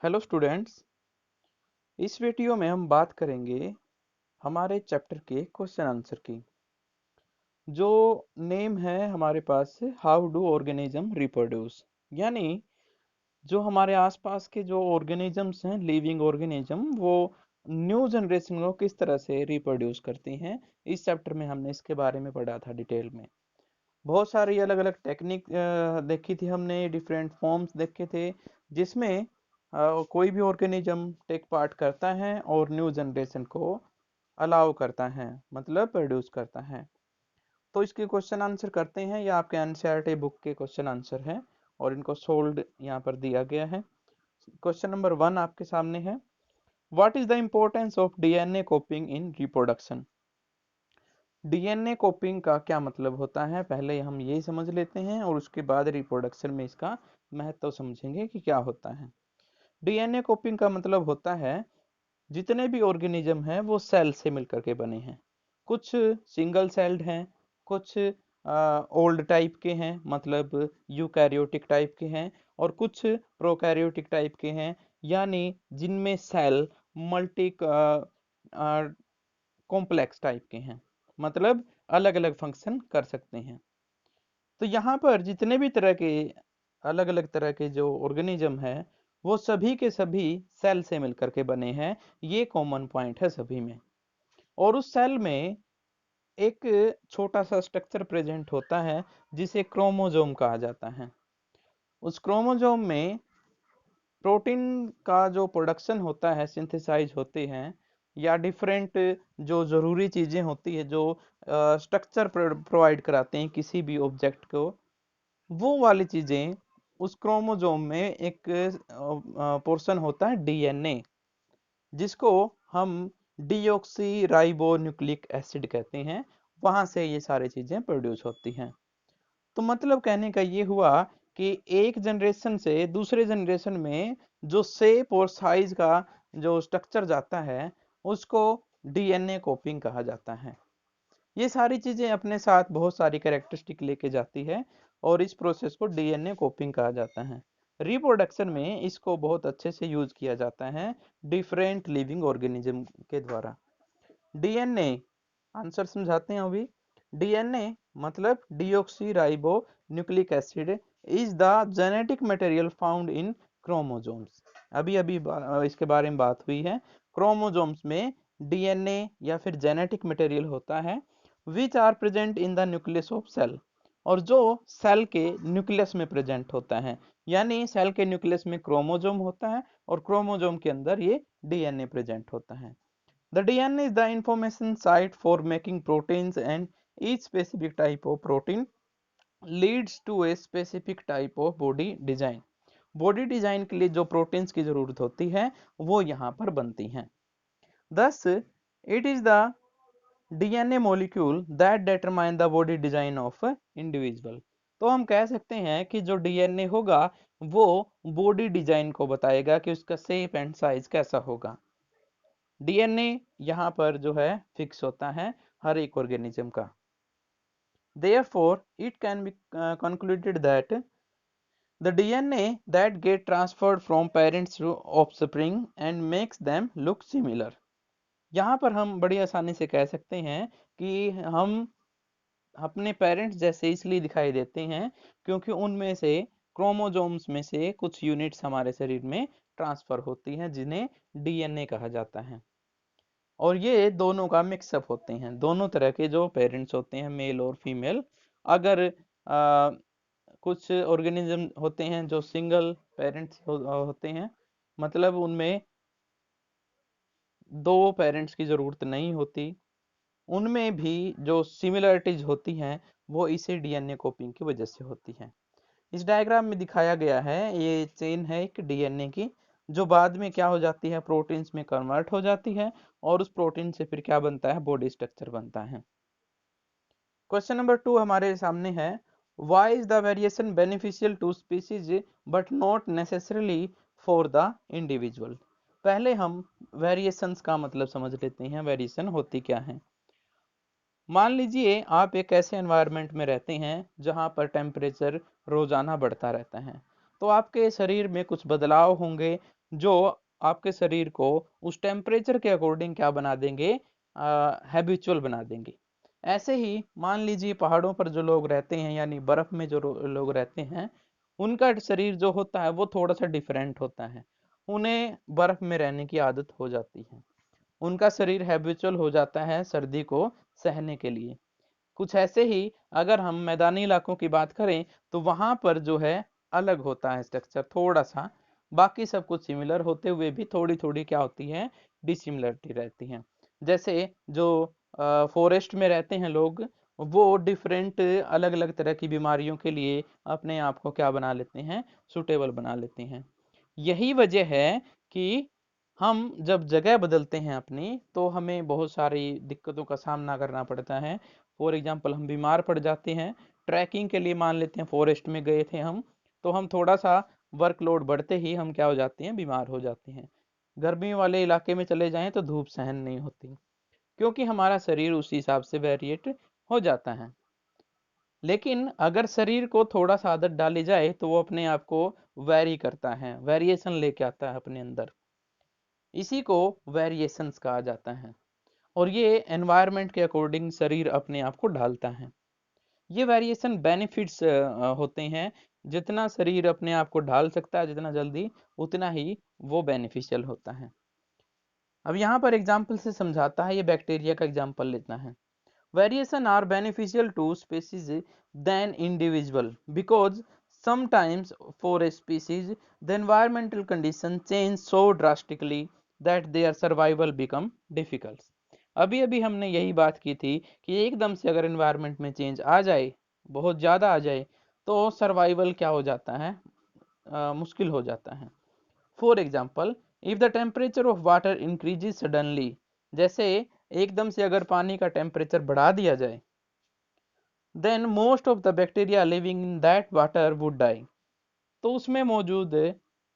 Hello students. इस video में हम बात करेंगे हमारे चैप्टर के क्वेश्चन आंसर की। जो नेम है हमारे पास, हाउ डू ऑर्गेनिज्म रिप्रोड्यूस, यानी जो हमारे आसपास के जो ऑर्गेनिजम्स हैं, लिविंग ऑर्गेनिज्म, वो न्यू जनरेशन को किस तरह से रिप्रोड्यूस करती हैं। इस चैप्टर में हमने इसके बारे में पढ़ा था डिटेल में। बहुत सारी अलग अलग टेक्निक देखी थी हमने, डिफरेंट फॉर्म्स देखे थे, जिसमें कोई भी ऑर्गेनिज्म टेक पार्ट करता है और न्यू जनरेशन को अलाउ करता है, मतलब प्रोड्यूस करता है। तो इसके क्वेश्चन आंसर करते हैं। ये आपके एनसीईआरटी बुक के क्वेश्चन आंसर हैं और इनको सोल्ड यहाँ पर दिया गया है। क्वेश्चन नंबर 1 आपके सामने है, what is the importance of DNA कॉपिंग in reproduction. DNA कॉपिंग का क्या मतलब होता है, पहले हम यही समझ लेते हैं और उसके बाद रिप्रोडक्शन में इसका महत्व समझेंगे कि क्या होता है। डीएनए कॉपिंग का मतलब होता है जितने भी ऑर्गेनिज्म हैं वो सेल से मिलकर के बने हैं। कुछ सिंगल सेल्ड हैं, कुछ ओल्ड टाइप के हैं, मतलब यूकैरियोटिक टाइप के हैं, और कुछ प्रोकैरियोटिक टाइप के हैं, यानी जिनमें सेल मल्टी कॉम्प्लेक्स टाइप के हैं, मतलब अलग अलग फंक्शन कर सकते हैं। तो यहाँ पर जितने भी तरह के अलग अलग तरह के जो ऑर्गेनिज्म है वो सभी के सभी सेल से मिलकर के बने हैं। ये कॉमन पॉइंट है सभी में। और उस सेल में एक छोटा सा स्ट्रक्चर प्रेजेंट होता है जिसे क्रोमोजोम कहा जाता है। उस क्रोमोजोम में प्रोटीन का जो प्रोडक्शन होता है, सिंथेसाइज होते हैं, या डिफरेंट जो ज़रूरी चीज़ें होती है जो स्ट्रक्चर प्रोवाइड कराते हैं किसी भी ऑब्जेक्ट को, वो वाली चीज़ें उस क्रोमोजोम में एक पोर्शन होता है डीएनए, जिसको हम डीऑक्सी राइबो न्यूक्लिक एसिड कहते हैं। वहाँ से ये सारी चीज़ें प्रोड्यूस होती हैं। तो मतलब कहने का ये हुआ कि एक जनरेशन से दूसरे जनरेशन में जो शेप और साइज का जो स्ट्रक्चर जाता है उसको डीएनए कॉपिंग कहा जाता है। ये सारी चीजें अपने साथ बहुत सारी कैरेक्टरिस्टिक लेके जाती है और इस प्रोसेस को डीएनए कॉपिंग कहा जाता है। रिप्रोडक्शन में इसको बहुत अच्छे से यूज किया जाता है डिफरेंट लिविंग ऑर्गेनिज्म के द्वारा। डीएनए आंसर समझाते हैं अभी। डीएनए मतलब deoxy ribo nucleic acid is the genetic material found in chromosomes. अभी अभी इसके बारे में बात हुई है। क्रोमोसोम्स में डीएनए या फिर जेनेटिक मटेरियल होता है which are present in the nucleus of cell, और जो सेल के न्यूक्लियस में प्रेजेंट होता है। यानी सेल के न्यूक्लियस में क्रोमोसोम होता है और क्रोमोसोम के अंदर ये डीएनए प्रेजेंट होता है। The DNA is the information site for making proteins, and each specific type of protein leads to a specific type of body design. Body design के लिए जो प्रोटीन्स की जरूरत होती है वो यहाँ पर बनती हैं। Thus, it is the DNA molecule that determine the body design of individual. तो हम कह सकते हैं कि जो डीएनए होगा वो बॉडी डिजाइन को बताएगा कि उसका शेप एंड साइज कैसा होगा। डीएनए यहाँ पर जो है फिक्स होता है हर एक ऑर्गेनिज्म का। Therefore, it can be concluded that the DNA that get transferred from parents to offspring and makes them look similar. यहाँ पर हम बड़ी आसानी से कह सकते हैं कि हम अपने पेरेंट्स जैसे इसलिए दिखाई देते हैं क्योंकि उनमें से क्रोमोसोम्स में से कुछ यूनिट्स हमारे शरीर में ट्रांसफर होती हैं जिन्हें डीएनए कहा जाता है। और ये दोनों का मिक्सअप होते हैं, दोनों तरह के जो पेरेंट्स होते हैं मेल और फीमेल। अगर कुछ ऑर्गेनिज्म होते हैं जो सिंगल पेरेंट्स होते हैं, मतलब उनमें दो पेरेंट्स की ज़रूरत नहीं होती, उनमें भी जो सिमिलरिटीज होती हैं वो इसी डीएनए कॉपिंग की वजह से होती हैं। इस डायग्राम में दिखाया गया है, ये चेन है एक डीएनए की जो बाद में क्या हो जाती है, प्रोटीन्स में कन्वर्ट हो जाती है और उस प्रोटीन से फिर क्या बनता है, बॉडी स्ट्रक्चर बनता है। क्वेश्चन नंबर 2 हमारे सामने है, why is the variation beneficial to species but not necessarily for the individual. पहले हम वेरिएशंस का मतलब समझ लेते हैं, वेरिएशन होती क्या है। मान लीजिए आप एक ऐसे एनवायरनमेंट में रहते हैं जहां पर टेम्परेचर रोजाना बढ़ता रहता है, तो आपके शरीर में कुछ बदलाव होंगे जो आपके शरीर को उस टेम्परेचर के अकॉर्डिंग क्या बना देंगे, हैबिचुअल बना देंगे। ऐसे ही मान लीजिए पहाड़ों पर जो लोग रहते हैं यानी बर्फ में जो लोग रहते हैं, उनका शरीर जो होता है वो थोड़ा सा डिफरेंट होता है। उन्हें बर्फ में रहने की आदत हो जाती है, उनका शरीर हैबिचुअल हो जाता है सर्दी को सहने के लिए। कुछ ऐसे ही अगर हम मैदानी इलाकों की बात करें तो वहां पर जो है अलग होता है स्ट्रक्चर थोड़ा सा, बाकी सब कुछ सिमिलर होते हुए भी थोड़ी थोड़ी क्या होती है, डिसिमिलरिटी रहती है। जैसे जो फॉरेस्ट में रहते हैं लोग, वो डिफरेंट अलग अलग तरह की बीमारियों के लिए अपने आप को क्या बना लेते हैं, सुटेबल बना लेते हैं। यही वजह है कि हम जब जगह बदलते हैं अपनी, तो हमें बहुत सारी दिक्कतों का सामना करना पड़ता है। फॉर एग्जाम्पल हम बीमार पड़ जाते हैं, ट्रैकिंग के लिए मान लेते हैं फॉरेस्ट में गए थे हम, तो हम थोड़ा सा वर्कलोड बढ़ते ही हम क्या हो जाते हैं, बीमार हो जाते हैं। गर्मी वाले इलाके में चले जाएं तो धूप सहन नहीं होती, क्योंकि हमारा शरीर उस हिसाब से वेरिएट हो जाता है। लेकिन अगर शरीर को थोड़ा सा आदत डाली जाए तो वो अपने आप को वेरी करता है, वेरिएशन लेके आता है अपने अंदर। इसी को वेरिएशंस कहा जाता है, और ये एनवायरनमेंट के अकॉर्डिंग शरीर अपने आप को ढालता है। ये वेरिएशन बेनिफिट्स होते हैं। जितना शरीर अपने आप को ढाल सकता है जितना जल्दी, उतना ही वो बेनिफिशियल होता है। अब यहाँ पर एग्जाम्पल से समझाता है, ये बैक्टीरिया का एग्जाम्पल लेता है। Variation are beneficial to species than individual because sometimes for a species the environmental condition change so drastically that their survival become difficult। अभी अभी हमने यही बात की थी कि एकदम से अगर एनवायरनमेंट में चेंज आ जाए, बहुत ज़्यादा आ जाए, तो सर्वाइवल क्या हो जाता है, मुश्किल हो जाता है। For example, if the temperature of water increases suddenly, जैसे एकदम से अगर पानी का टेम्परेचर बढ़ा दिया जाए, then most of the bacteria living in that water would die, तो उसमें मौजूद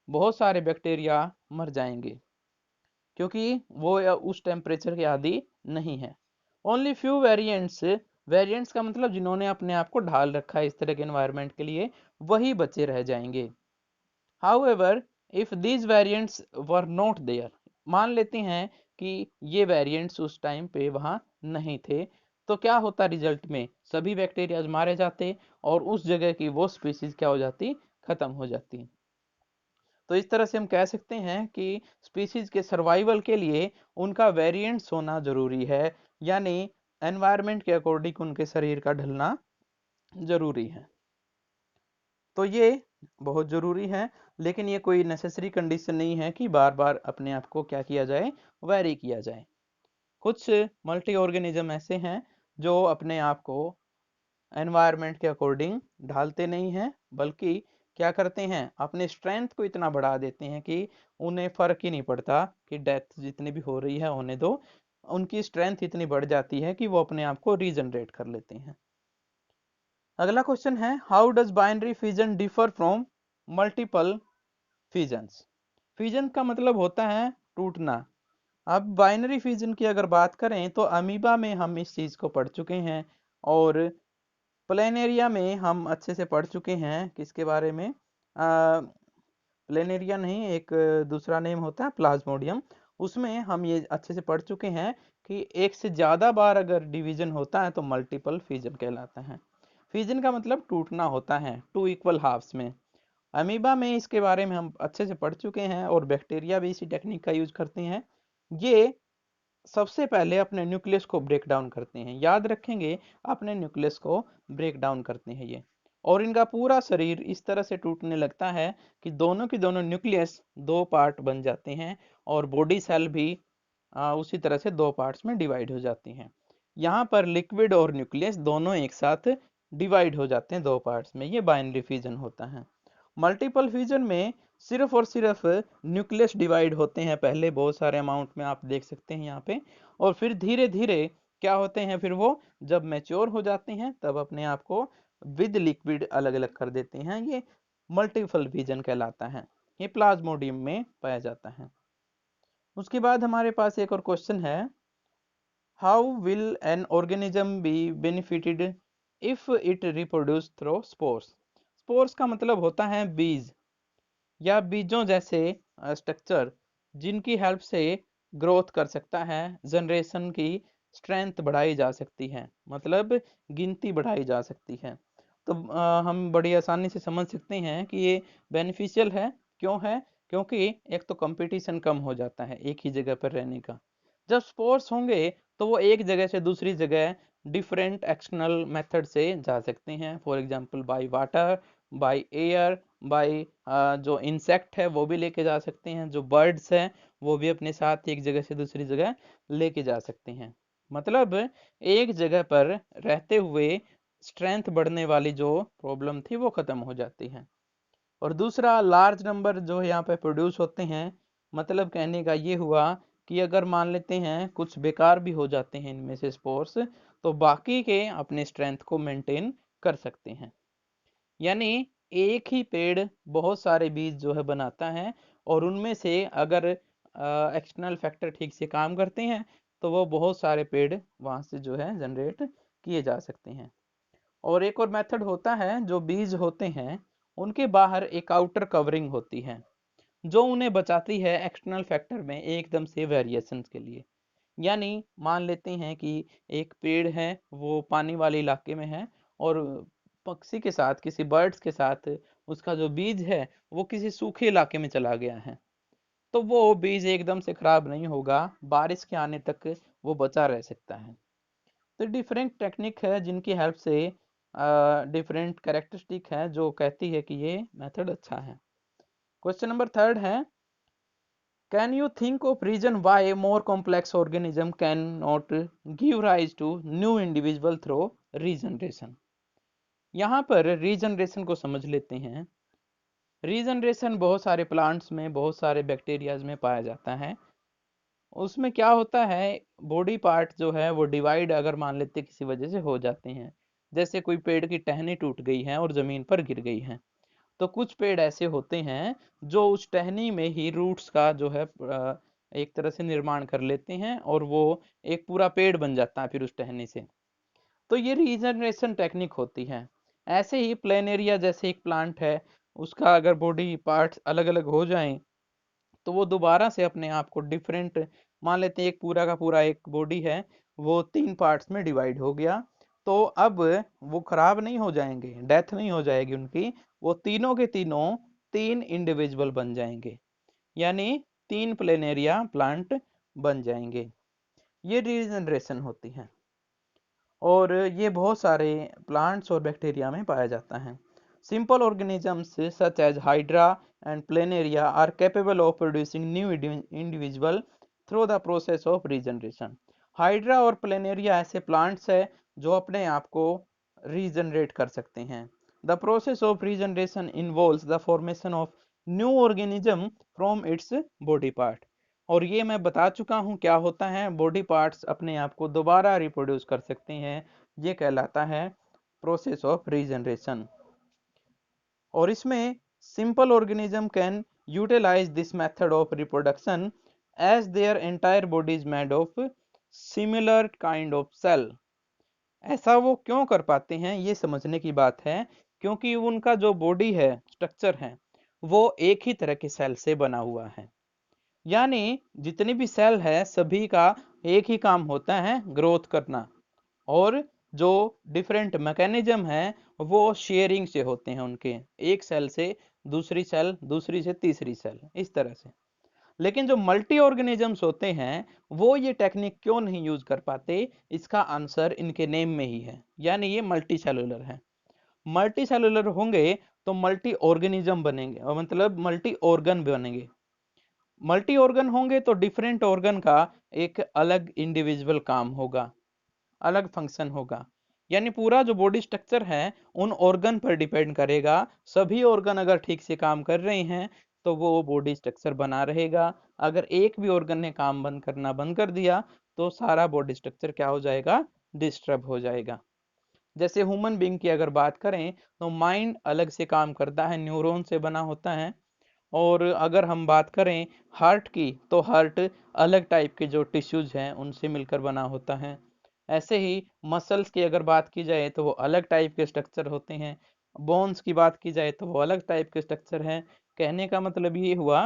बहुत सारे बैक्टीरिया मर जाएंगे, क्योंकि वो उस टेम्परेचर के आदी नहीं है। ओनली फ्यू वेरिएंट्स, वेरिएंट्स का मतलब जिन्होंने अपने आप को ढाल रखा है इस तरह के एनवायरनमेंट के लिए, वही बचे रह जाएंगे। However if these variants were not there, मान लेते हैं कि ये वेरिएंट्स उस टाइम पे वहाँ नहीं थे, तो क्या होता रिजल्ट में, सभी बैक्टीरिया मारे जाते और उस जगह की वो स्पीसीज क्या हो जाती, खत्म हो जाती। तो इस तरह से हम कह सकते हैं कि स्पीसीज के सर्वाइवल के लिए उनका वेरिएंट्स होना जरूरी है, यानी एनवायरनमेंट के अकॉर्डिंग उनके शरीर का ढलना जरूरी है। तो ये बहुत ज़रूरी है, लेकिन ये कोई नेसेसरी कंडीशन नहीं है कि बार बार अपने आप को क्या किया जाए, वैरी किया जाए। कुछ मल्टी ऑर्गेनिज्म ऐसे हैं जो अपने आप को एनवायरनमेंट के अकॉर्डिंग ढालते नहीं हैं, बल्कि क्या करते हैं, अपने स्ट्रेंथ को इतना बढ़ा देते हैं कि उन्हें फ़र्क ही नहीं पड़ता कि डेथ जितनी भी हो रही है होने दो। उनकी स्ट्रेंथ इतनी बढ़ जाती है कि वो अपने आप को रीजनरेट कर लेते हैं। अगला क्वेश्चन है, how does binary fission differ from multiple fissions. Fission का मतलब होता है टूटना। अब बाइनरी फिजन की अगर बात करें तो अमीबा में हम इस चीज़ को पढ़ चुके हैं, और प्लेनेरिया में हम अच्छे से पढ़ चुके हैं। किसके बारे में, प्लेनेरिया नहीं, एक दूसरा नेम होता है प्लाज्मोडियम, उसमें हम ये अच्छे से पढ़ चुके हैं कि एक से ज़्यादा बार अगर डिवीजन होता है तो मल्टीपल फिजन कहलाता है। फिजन का मतलब टूटना होता है, टू इक्वल हाफ्स में। अमीबा में इसके बारे में हम अच्छे से पढ़ चुके हैं, और बैक्टीरिया भी इसी टेक्निक का यूज करते हैं। ये सबसे पहले अपने न्यूक्लियस को ब्रेक डाउन करते हैं, याद रखेंगे, अपने न्यूक्लियस को ब्रेक डाउन करते हैं ये, और इनका पूरा शरीर इस तरह से टूटने लगता है कि दोनों की दोनों न्यूक्लियस दो पार्ट बन जाते हैं, और बॉडी सेल भी उसी तरह से दो पार्ट्स में डिवाइड हो जाती हैं। यहाँ पर लिक्विड और न्यूक्लियस दोनों एक साथ डिवाइड हो जाते हैं दो पार्ट्स में, ये बाइनरी फिजन होता है। मल्टीपल फिजन में सिर्फ और सिर्फ न्यूक्लियस डिवाइड होते हैं पहले, बहुत सारे अमाउंट में आप देख सकते हैं यहाँ पे, और फिर धीरे धीरे क्या होते हैं, फिर वो जब मैच्योर हो जाते हैं तब अपने आप को विद लिक्विड अलग अलग कर देते हैं। ये मल्टीपल फिजन कहलाता है, ये प्लाज्मोडियम में पाया जाता है। उसके बाद हमारे पास एक और क्वेश्चन है, how will an organism be benefited if it reproduce through spores. Spores का मतलब होता है बीज या बीजों जैसे स्ट्रक्चर जिनकी हेल्प से ग्रोथ कर सकता है, जनरेशन की स्ट्रेंथ बढ़ाई जा सकती है, मतलब गिनती बढ़ाई जा सकती है। तो हम बड़ी आसानी से समझ सकते हैं कि ये बेनिफिशियल है। क्यों है? क्योंकि एक तो कंपटीशन कम हो जाता है एक ही जगह पर रहने का। जब स्पोर्ट्स होंगे तो वो एक जगह से दूसरी जगह डिफरेंट एक्सटर्नल मेथड से जा सकते हैं, for example by water, by air, by जो इंसेक्ट है वो भी लेके जा सकते हैं, जो बर्ड्स हैं वो भी अपने साथ एक जगह से दूसरी जगह लेके जा सकते हैं। मतलब एक जगह पर रहते हुए स्ट्रेंथ बढ़ने वाली जो प्रॉब्लम थी वो खत्म हो जाती है। और दूसरा, लार्ज नंबर जो यहाँ पे प्रोड्यूस होते हैं, मतलब कहने का ये हुआ कि अगर मान लेते हैं कुछ बेकार भी हो जाते हैं इनमें से स्पोर्स, तो बाकी के अपने स्ट्रेंथ को मेंटेन कर सकते हैं। यानी एक ही पेड़ बहुत सारे बीज जो है बनाता है, और उनमें से अगर एक्सटर्नल फैक्टर ठीक से काम करते हैं तो वो बहुत सारे पेड़ वहां से जो है जनरेट किए जा सकते हैं। और एक और मेथड होता है, जो बीज होते हैं उनके बाहर एक आउटर कवरिंग होती है जो उन्हें बचाती है एक्सटर्नल फैक्टर में एकदम से वेरिएशंस के लिए। यानी मान लेते हैं कि एक पेड़ है वो पानी वाले इलाके में है, और पक्षी के साथ, किसी बर्ड्स के साथ उसका जो बीज है वो किसी सूखे इलाके में चला गया है, तो वो बीज एकदम से खराब नहीं होगा, बारिश के आने तक वो बचा रह सकता है। तो डिफरेंट टेक्निक है जिनकी हेल्प से डिफरेंट कैरेक्टरिस्टिक है जो कहती है कि ये मेथड अच्छा है। क्वेश्चन नंबर थर्ड है, can you think of reason why more complex organism can not give rise to new individual through regeneration. यहाँ पर रीजनरेशन को समझ लेते हैं। रीजनरेशन बहुत सारे प्लांट्स में, बहुत सारे बैक्टीरियाज में पाया जाता है। उसमें क्या होता है, बॉडी पार्ट जो है वो डिवाइड अगर मान लेते किसी वजह से हो जाते हैं, जैसे कोई पेड़ की टहनी टूट गई है और जमीन पर गिर गई है, तो कुछ पेड़ ऐसे होते हैं जो उस टहनी में ही रूट्स का जो है एक तरह से निर्माण कर लेते हैं, और वो एक पूरा पेड़ बन जाता है फिर उस टहनी से। तो ये रीजनरेशन टेक्निक होती है। ऐसे ही प्लेनेरिया जैसे एक प्लांट है, उसका अगर बॉडी पार्ट्स अलग अलग हो जाएं तो वो दोबारा से अपने आप को डिफरेंट, मान लेते हैं एक पूरा का पूरा एक बॉडी है, वो 3 पार्ट्स में डिवाइड हो गया, तो अब वो खराब नहीं हो जाएंगे, डेथ नहीं हो जाएगी उनकी, वो तीनों के तीनों 3 इंडिविजुअल बन जाएंगे, यानी 3 प्लेनेरिया प्लांट बन जाएंगे। ये रीजनरेशन होती है, और ये बहुत सारे प्लांट्स और बैक्टीरिया में पाया जाता है। Simple organisms such as hydra and planaria are capable of producing new individual through the process of regeneration. Hydra और प्लेनेरिया ऐसे प्लांट्स है जो अपने आप को रीजनरेट कर सकते हैं। The process of regeneration involves the formation of new organism from its body part. और ये मैं बता चुका हूँ क्या होता है, बॉडी पार्ट्स अपने आप को दोबारा रिप्रोड्यूस कर सकते हैं, ये कहलाता है प्रोसेस ऑफ रीजनरेशन। और इसमें simple organism can utilize this method of reproduction as their entire body is made of similar kind of cell. ऐसा वो क्यों कर पाते हैं ये समझने की बात है, क्योंकि उनका जो बॉडी है, स्ट्रक्चर है, वो एक ही तरह के सेल से बना हुआ है। यानी जितनी भी सेल है सभी का एक ही काम होता है, ग्रोथ करना। और जो डिफरेंट मैकेनिज्म है वो शेयरिंग से होते हैं उनके, एक सेल से दूसरी सेल, दूसरी से तीसरी सेल, इस तरह से। लेकिन जो मल्टी ऑर्गेनिजम्स होते हैं वो ये टेक्निक क्यों नहीं यूज कर पाते, इसका आंसर इनके नेम में ही है, यानी ये मल्टी सेलुलर है। मल्टी सेलुलर होंगे तो मल्टी ऑर्गेनिज्म बनेंगे, मतलब मल्टी ऑर्गन बनेंगे। मल्टी ऑर्गन होंगे तो डिफरेंट ऑर्गन का एक अलग इंडिविजुअल काम होगा, अलग फंक्शन होगा। यानी पूरा जो बॉडी स्ट्रक्चर है उन ऑर्गन पर डिपेंड करेगा। सभी ऑर्गन अगर ठीक से काम कर रहे हैं तो वो बॉडी स्ट्रक्चर बना रहेगा। अगर एक भी ऑर्गन ने काम बंद करना बंद कर दिया तो सारा बॉडी स्ट्रक्चर क्या हो जाएगा, डिस्टर्ब हो जाएगा। जैसे ह्यूमन बीइंग की अगर बात करें तो माइंड अलग से काम करता है, न्यूरॉन से बना होता है। और अगर हम बात करें हार्ट की तो हार्ट अलग टाइप के जो टिश्यूज हैं उनसे मिलकर बना होता है। ऐसे ही मसल्स की अगर बात की जाए तो वो अलग टाइप के स्ट्रक्चर होते हैं। बोन्स की बात की जाए तो वो अलग टाइप के स्ट्रक्चर हैं। कहने का मतलब ये हुआ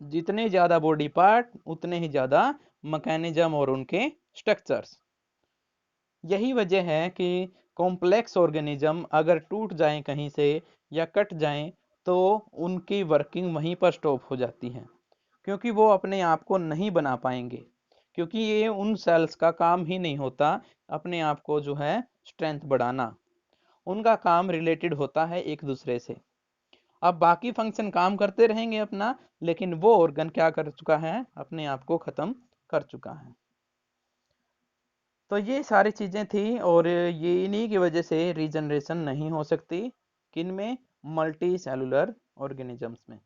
जितने ज्यादा बॉडी पार्ट उतने ही ज्यादा मैकेनिज्म और उनके स्ट्रक्चर्स। यही वजह है कि कॉम्प्लेक्स ऑर्गेनिज्म अगर टूट जाएं कहीं से या कट जाएं तो उनकी वर्किंग वहीं पर स्टॉप हो जाती है, क्योंकि वो अपने आप को नहीं बना पाएंगे, क्योंकि ये उन सेल्स का काम ही नहीं होता अपने आप को जो है स्ट्रेंथ बढ़ाना। उनका काम रिलेटेड होता है एक दूसरे से। अब बाकी फंक्शन काम करते रहेंगे अपना, लेकिन वो ऑर्गन क्या कर चुका है, अपने आप को खत्म कर चुका है। तो ये सारी चीजें थी, और ये इन्हीं की वजह से रीजनरेशन नहीं हो सकती। किन में? मल्टी सेलुलर ऑर्गेनिजम्स में।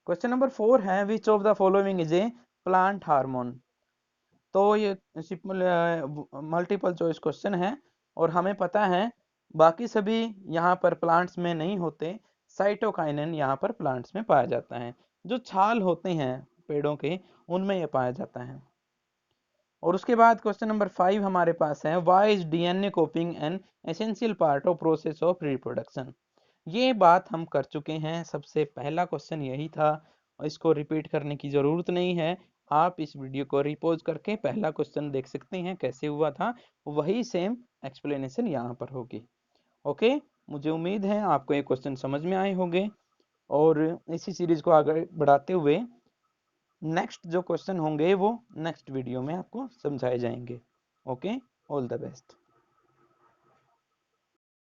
क्वेश्चन नंबर 4 है, which of the following is a plant hormone. तो ये मल्टीपल चॉइस क्वेश्चन है, और हमें पता है बाकी सभी यहाँ पर प्लांट्स में नहीं होते। साइटोकाइनिन यहाँ पर प्लांट्स में पाया जाता है, जो छाल होते हैं पेड़ों के उनमें ये पाया जाता है। और उसके बाद क्वेश्चन नंबर 5 हमारे पास है, why is DNA कॉपिंग an essential part of process of reproduction. ये बात हम कर चुके हैं, सबसे पहला क्वेश्चन यही था, इसको रिपीट करने की जरूरत नहीं है। आप इस वीडियो को रिपोज करके पहला क्वेश्चन देख सकते हैं कैसे हुआ था, वही सेम एक्सप्लेनेशन यहाँ पर होगी। ओके, मुझे उम्मीद है आपको ये क्वेश्चन समझ में आए होंगे, और इसी सीरीज को आगे बढ़ाते हुए नेक्स्ट जो क्वेश्चन होंगे वो नेक्स्ट वीडियो में आपको समझाए जाएंगे। Okay, all the best.